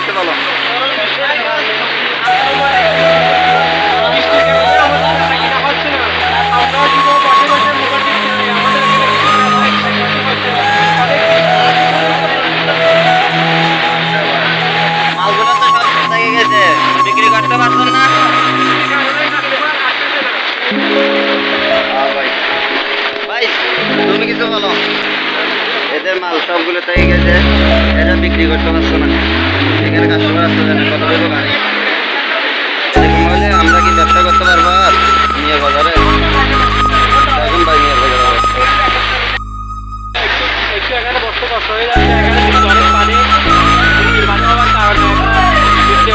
কিছু বলো। মালগুলো তো সব থেকে গেছে, বিক্রি করতে পারছেন না? ভাই ভাই তুমি কিছু বলো। এদের মাল সবগুলো থেকে গেছে, এটা বিক্রি করতে পারছো না। এখানে কাস্টমার আসতে জানে কত দেবো গাড়ি। এরকম হলে আমরা কি ব্যবসা করতে পারবো আর নিয়ে বাজারে? এখন ভাই নিয়ে বাজারে একটু এখানে বসতে কষ্ট হয়ে যাচ্ছে, এখানে কিন্তু অনেক পানি হওয়ার কারণে বসতে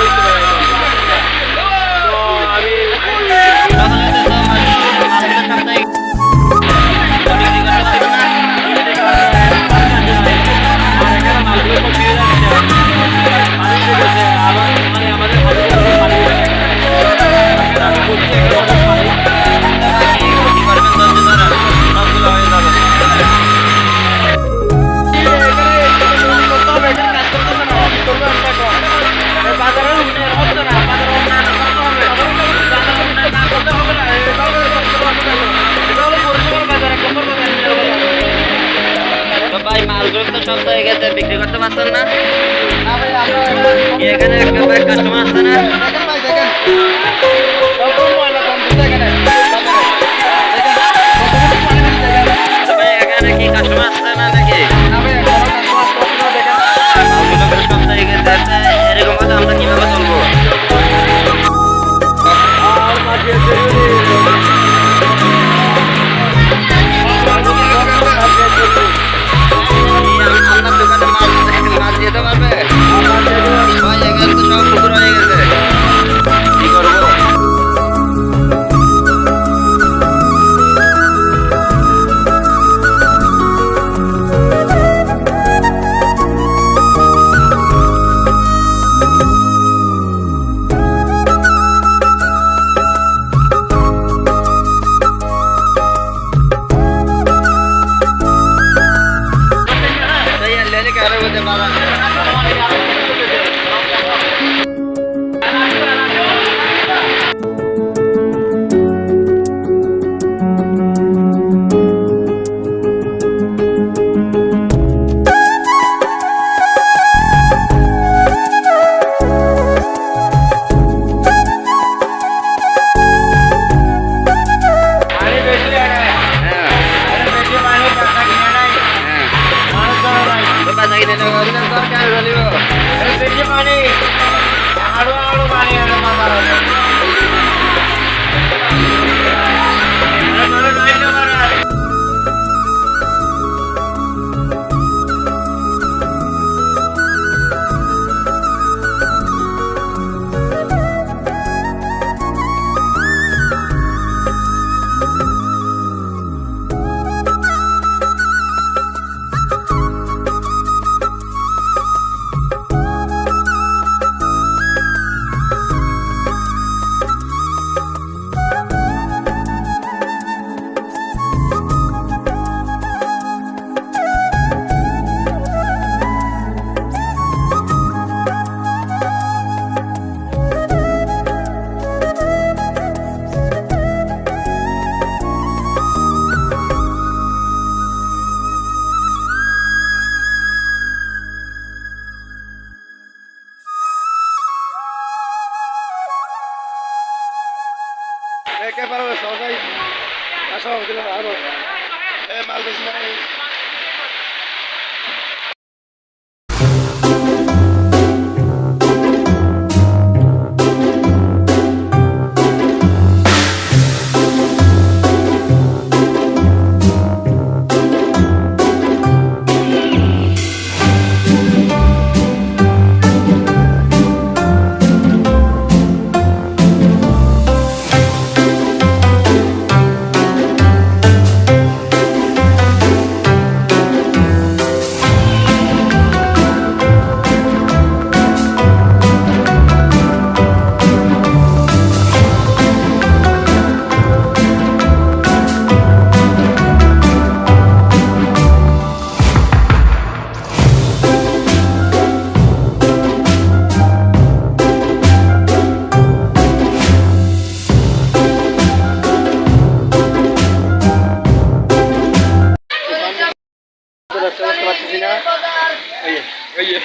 হইতে পারে। তো আমি সব হয়ে গেছে, বিক্রি করতে পারছেন না? এখানে কাস্টমার আসছে না? এখানে কি কাস্টমার আসছে না নাকি? সব হয়ে গেছে, এরকম হলে আমরা কিভাবে চলবো? আপনার দোকানে মাছ যেতে পারবে? এখানে তো সব পুকুর হয়ে গেছে, কি করবো? একেবারে সহজাই আসা হয়েছিল আরো মাল বেশি মানে দিছি না ওই যে, ওই যে।